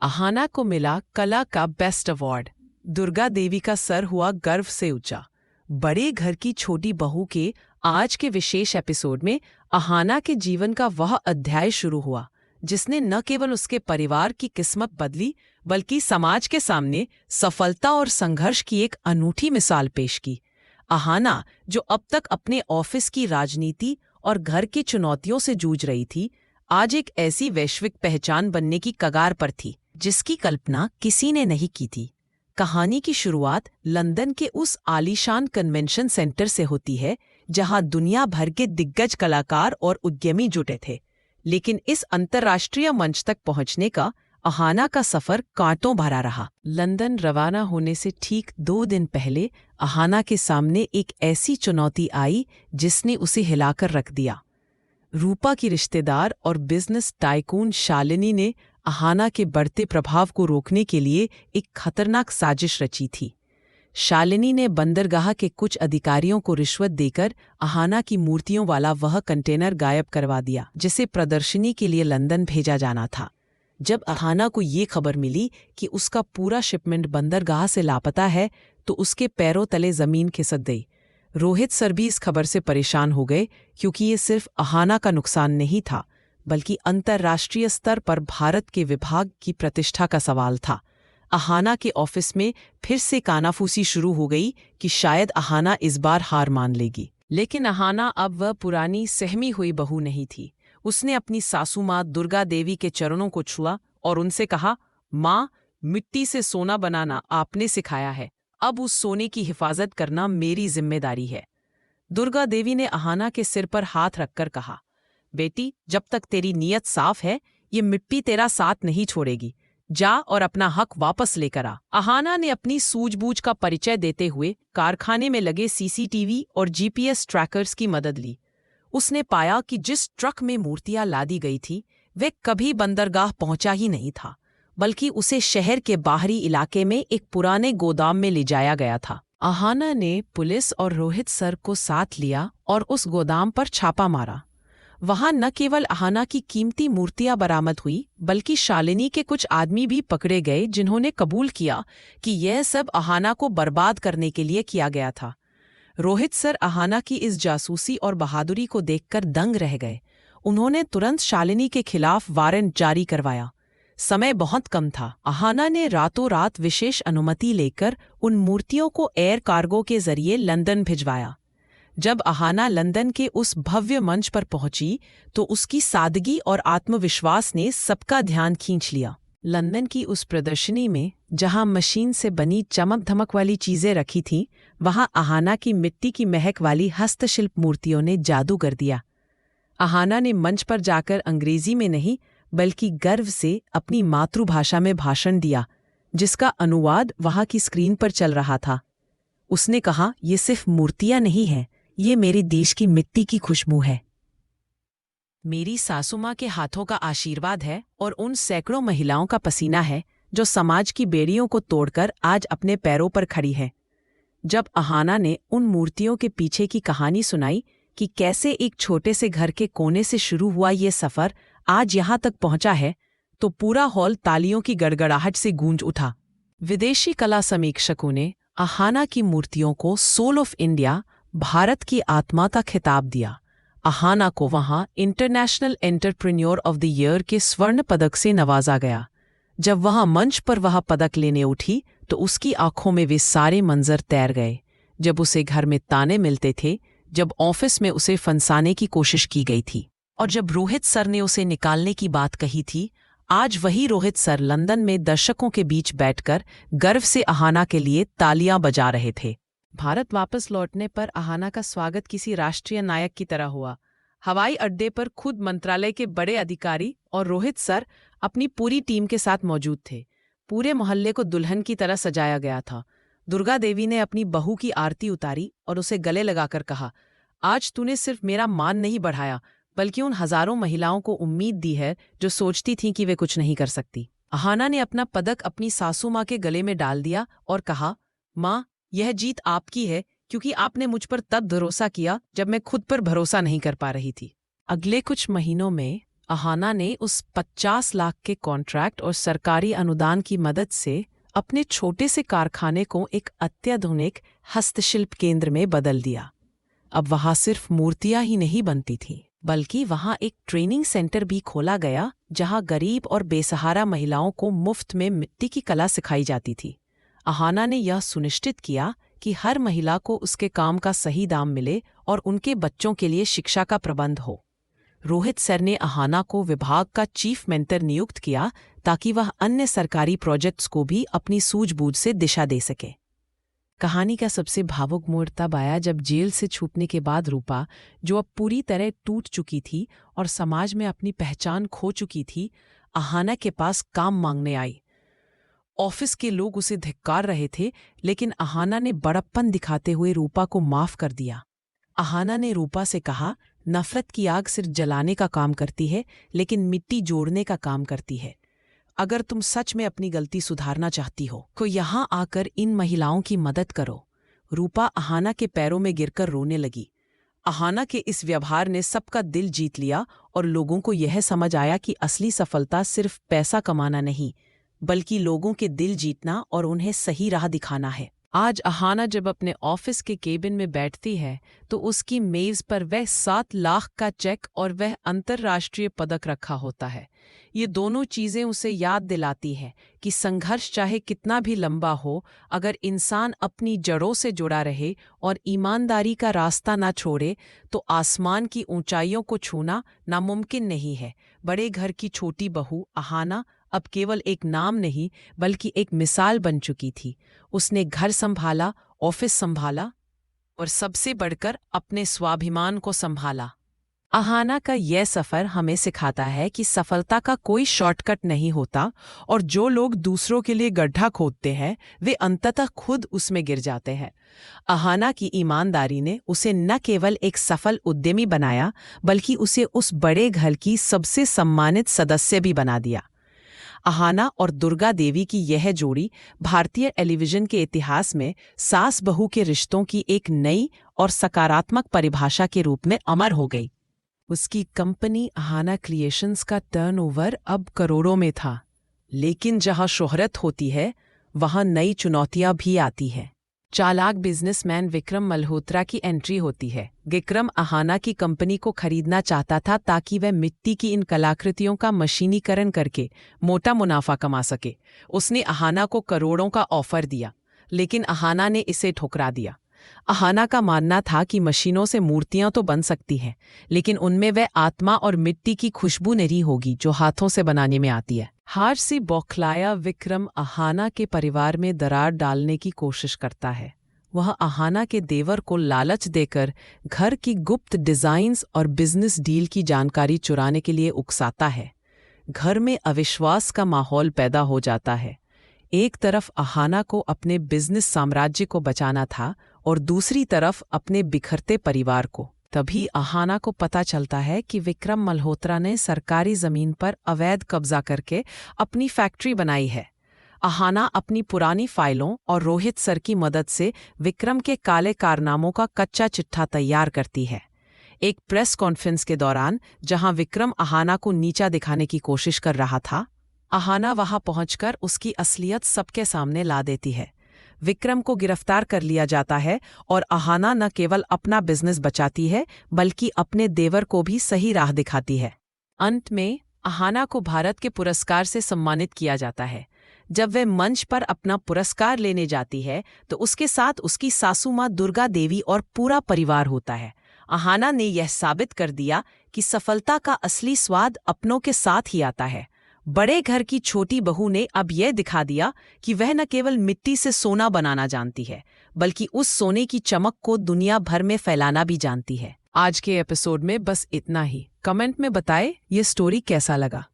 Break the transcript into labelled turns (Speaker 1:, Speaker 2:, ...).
Speaker 1: अहाना को मिला कला का बेस्ट अवार्ड। दुर्गा देवी का सर हुआ गर्व से ऊंचा। बड़े घर की छोटी बहू के आज के विशेष एपिसोड में अहाना के जीवन का वह अध्याय शुरू हुआ जिसने न केवल उसके परिवार की किस्मत बदली बल्कि समाज के सामने सफलता और संघर्ष की एक अनूठी मिसाल पेश की। अहाना, जो अब तक अपने ऑफिस की राजनीति और घर की चुनौतियों से जूझ रही थी, आज एक ऐसी वैश्विक पहचान बनने की कगार पर थी जिसकी कल्पना किसी ने नहीं की थी। कहानी की शुरुआत लंदन के उस आलीशान कन्वेंशन सेंटर से होती है जहां दुनिया भर के दिग्गज कलाकार और उद्यमी जुटे थे। लेकिन इस अंतर्राष्ट्रीय मंच तक पहुंचने का अहाना का सफर कांटों भरा रहा। लंदन रवाना होने से ठीक 2 दिन पहले अहाना के सामने एक ऐसी चुनौती आई जिसने उसे हिलाकर रख दिया। रूपा की रिश्तेदार और बिजनेस टाइकून शालिनी ने अहाना के बढ़ते प्रभाव को रोकने के लिए एक खतरनाक साजिश रची थी। शालिनी ने बंदरगाह के कुछ अधिकारियों को रिश्वत देकर अहाना की मूर्तियों वाला वह कंटेनर गायब करवा दिया जिसे प्रदर्शनी के लिए लंदन भेजा जाना था। जब अहाना को ये खबर मिली कि उसका पूरा शिपमेंट बंदरगाह से लापता है तो उसके पैरों तले जमीन खिसक गई। रोहित सर भी इस खबर से परेशान हो गए क्योंकि ये सिर्फ अहाना का नुकसान नहीं था बल्कि अंतर्राष्ट्रीय स्तर पर भारत के विभाग की प्रतिष्ठा का सवाल था। अहाना के ऑफिस में फिर से कानाफूसी शुरू हो गई कि शायद अहाना इस बार हार मान लेगी। लेकिन अहाना अब वह पुरानी सहमी हुई बहू नहीं थी। उसने अपनी सासू माँ दुर्गा देवी के चरणों को छुआ और उनसे कहा, माँ, मिट्टी से सोना बनाना आपने सिखाया है, अब उस सोने की हिफाजत करना मेरी जिम्मेदारी है। दुर्गा देवी ने अहाना के सिर पर हाथ रखकर कहा, बेटी, जब तक तेरी नीयत साफ है ये मिट्टी तेरा साथ नहीं छोड़ेगी। जा और अपना हक वापस लेकर आ। अहाना ने अपनी सूझबूझ का परिचय देते हुए कारखाने में लगे सीसीटीवी और जीपीएस ट्रैकर्स की मदद ली। उसने पाया कि जिस ट्रक में मूर्तियां लादी गई थी वे कभी बंदरगाह पहुंचा ही नहीं था बल्कि उसे शहर के बाहरी इलाके में एक पुराने गोदाम में ले जाया गया था। अहाना ने पुलिस और रोहित सर को साथ लिया और उस गोदाम पर छापा मारा। वहां न केवल अहाना की कीमती मूर्तियां बरामद हुई बल्कि शालिनी के कुछ आदमी भी पकड़े गए जिन्होंने कबूल किया कि यह सब अहाना को बर्बाद करने के लिए किया गया था। रोहित सर अहाना की इस जासूसी और बहादुरी को देखकर दंग रह गए। उन्होंने तुरंत शालिनी के खिलाफ वारंट जारी करवाया। समय बहुत कम था। अहाना ने रातों रात विशेष अनुमति लेकर उन मूर्तियों को एयर कार्गो के जरिए लंदन भिजवाया। जब अहाना लंदन के उस भव्य मंच पर पहुंची तो उसकी सादगी और आत्मविश्वास ने सबका ध्यान खींच लिया। लंदन की उस प्रदर्शनी में जहां मशीन से बनी चमक धमक वाली चीजें रखी थीं, वहां अहाना की मिट्टी की महक वाली हस्तशिल्प मूर्तियों ने जादू कर दिया। अहाना ने मंच पर जाकर अंग्रेजी में नहीं बल्कि गर्व से अपनी मातृभाषा में भाषण दिया जिसका अनुवाद वहां की स्क्रीन पर चल रहा था। उसने कहा, ये सिर्फ मूर्तियां नहीं हैं, ये मेरे देश की मिट्टी की खुशबू है, मेरी सासू माँ के हाथों का आशीर्वाद है और उन सैकड़ों महिलाओं का पसीना है जो समाज की बेड़ियों को तोड़कर आज अपने पैरों पर खड़ी है। जब अहाना ने उन मूर्तियों के पीछे की कहानी सुनाई कि कैसे एक छोटे से घर के कोने से शुरू हुआ ये सफर आज यहाँ तक पहुंचा है, तो पूरा हॉल तालियों की गड़गड़ाहट से गूंज उठा। विदेशी कला समीक्षकों ने अहाना की मूर्तियों को सोल ऑफ इंडिया, भारत की आत्मा का खिताब दिया। अहाना को वहां international entrepreneur of the year के स्वर्ण पदक से नवाजा गया। जब वहां मंच पर वह पदक लेने उठी तो उसकी आंखों में वे सारे मंजर तैर गए जब उसे घर में ताने मिलते थे, जब ऑफिस में उसे फंसाने की कोशिश की गई थी और जब रोहित सर ने उसे निकालने की बात कही थी। आज वही रोहित सर लंदन में दर्शकों के बीच बैठकर गर्व से अहाना के लिए तालियां बजा रहे थे। भारत वापस लौटने पर अहाना का स्वागत किसी राष्ट्रीय नायक की तरह हुआ। हवाई अड्डे पर खुद मंत्रालय के बड़े अधिकारी और रोहित सर अपनी पूरी टीम के साथ मौजूद थे। पूरे मोहल्ले को दुल्हन की तरह सजाया गया था। दुर्गा देवी ने अपनी बहू की आरती उतारी और उसे गले लगाकर कहा, आज तूने सिर्फ मेरा मान नहीं बढ़ाया बल्कि उन हजारों महिलाओं को उम्मीद दी है जो सोचती थीं कि वे कुछ नहीं कर सकती। अहाना ने अपना पदक अपनी सासू माँ के गले में डाल दिया और कहा, माँ, यह जीत आपकी है क्योंकि आपने मुझ पर तब भरोसा किया जब मैं खुद पर भरोसा नहीं कर पा रही थी। अगले कुछ महीनों में अहाना ने उस 50 लाख के कॉन्ट्रैक्ट और सरकारी अनुदान की मदद से अपने छोटे से कारखाने को एक अत्याधुनिक हस्तशिल्प केंद्र में बदल दिया। अब वहां सिर्फ मूर्तियां ही नहीं बनती थीं, बल्कि वहां एक ट्रेनिंग सेंटर भी खोला गया जहां गरीब और बेसहारा महिलाओं को मुफ्त में मिट्टी की कला सिखाई जाती थी। अहाना ने यह सुनिश्चित किया कि हर महिला को उसके काम का सही दाम मिले और उनके बच्चों के लिए शिक्षा का प्रबंध हो। रोहित सर ने अहाना को विभाग का चीफ मेंटर नियुक्त किया ताकि वह अन्य सरकारी प्रोजेक्ट्स को भी अपनी सूझबूझ से दिशा दे सके। कहानी का सबसे भावुक मोड़ तब आया जब जेल से छूटने के बाद रूपा, जो अब पूरी तरह टूट चुकी थी और समाज में अपनी पहचान खो चुकी थी, अहाना के पास काम मांगने आई। ऑफिस के लोग उसे धिक्कार रहे थे, लेकिन अहाना ने बड़प्पन दिखाते हुए रूपा को माफ कर दिया। अहाना ने रूपा से कहा, नफरत की आग सिर्फ जलाने का काम करती है, लेकिन मिट्टी जोड़ने का काम करती है। अगर तुम सच में अपनी गलती सुधारना चाहती हो तो यहाँ आकर इन महिलाओं की मदद करो। रूपा अहाना के पैरों में गिरकर रोने लगी। अहाना के इस व्यवहार ने सबका दिल जीत लिया और लोगों को यह समझ आया कि असली सफलता सिर्फ पैसा कमाना नहीं, बल्कि लोगों के दिल जीतना और उन्हें सही राह दिखाना है। आज अहाना जब अपने ऑफिस के केबिन में बैठती है तो उसकी मेज पर वह 7 लाख का चेक और वह अंतर्राष्ट्रीय पदक रखा होता है। ये दोनों चीज़ें उसे याद दिलाती हैं कि संघर्ष चाहे कितना भी लंबा हो, अगर इंसान अपनी जड़ों से जुड़ा रहे और ईमानदारी का रास्ता ना छोड़े तो आसमान की ऊंचाइयों को छूना नामुमकिन नहीं है। बड़े घर की छोटी बहू अहाना अब केवल एक नाम नहीं, बल्कि एक मिसाल बन चुकी थी। उसने घर संभाला, ऑफिस संभाला और सबसे बढ़कर अपने स्वाभिमान को संभाला। अहाना का यह सफ़र हमें सिखाता है कि सफलता का कोई शॉर्टकट नहीं होता और जो लोग दूसरों के लिए गड्ढा खोदते हैं वे अंततः खुद उसमें गिर जाते हैं। अहाना की ईमानदारी ने उसे न केवल एक सफल उद्यमी बनाया, बल्कि उसे उस बड़े घर की सबसे सम्मानित सदस्य भी बना दिया। अहाना और दुर्गा देवी की यह जोड़ी भारतीय टेलीविजन के इतिहास में सास बहू के रिश्तों की एक नई और सकारात्मक परिभाषा के रूप में अमर हो गई। उसकी कंपनी अहाना क्रिएशंस का टर्नओवर अब करोड़ों में था, लेकिन जहां शोहरत होती है वहां नई चुनौतियां भी आती हैं। चालाक बिजनेसमैन विक्रम मल्होत्रा की एंट्री होती है। विक्रम अहाना की कंपनी को खरीदना चाहता था ताकि वह मिट्टी की इन कलाकृतियों का मशीनीकरण करके मोटा मुनाफा कमा सके। उसने अहाना को करोड़ों का ऑफर दिया, लेकिन अहाना ने इसे ठुकरा दिया। अहाना का मानना था कि मशीनों से मूर्तियां तो बन सकती हैं, लेकिन उनमें वह आत्मा और मिट्टी की खुशबू नहीं होगी जो हाथों से बनाने में आती है। हार से बौखलाया विक्रम अहाना के परिवार में दरार डालने की कोशिश करता है। वह अहाना के देवर को लालच देकर घर की गुप्त डिजाइन्स और बिजनेस डील की जानकारी चुराने के लिए उकसाता है। घर में अविश्वास का माहौल पैदा हो जाता है। एक तरफ अहाना को अपने बिजनेस साम्राज्य को बचाना था और दूसरी तरफ अपने बिखरते परिवार को। तभी अहाना को पता चलता है कि विक्रम मल्होत्रा ने सरकारी जमीन पर अवैध कब्जा करके अपनी फैक्ट्री बनाई है। अहाना अपनी पुरानी फाइलों और रोहित सर की मदद से विक्रम के काले कारनामों का कच्चा चिट्ठा तैयार करती है। एक प्रेस कॉन्फ्रेंस के दौरान, जहां विक्रम अहाना को नीचा दिखाने की कोशिश कर रहा था, अहाना वहां पहुंचकर उसकी असलियत सबके सामने ला देती है। विक्रम को गिरफ्तार कर लिया जाता है और अहाना न केवल अपना बिजनेस बचाती है, बल्कि अपने देवर को भी सही राह दिखाती है। अंत में अहाना को भारत के पुरस्कार से सम्मानित किया जाता है। जब वह मंच पर अपना पुरस्कार लेने जाती है तो उसके साथ उसकी सासू माँ दुर्गा देवी और पूरा परिवार होता है। अहाना ने यह साबित कर दिया कि सफलता का असली स्वाद अपनों के साथ ही आता है। बड़े घर की छोटी बहू ने अब यह दिखा दिया कि वह न केवल मिट्टी से सोना बनाना जानती है, बल्कि उस सोने की चमक को दुनिया भर में फैलाना भी जानती है। आज के एपिसोड में बस इतना ही। कमेंट में बताएं ये स्टोरी कैसा लगा।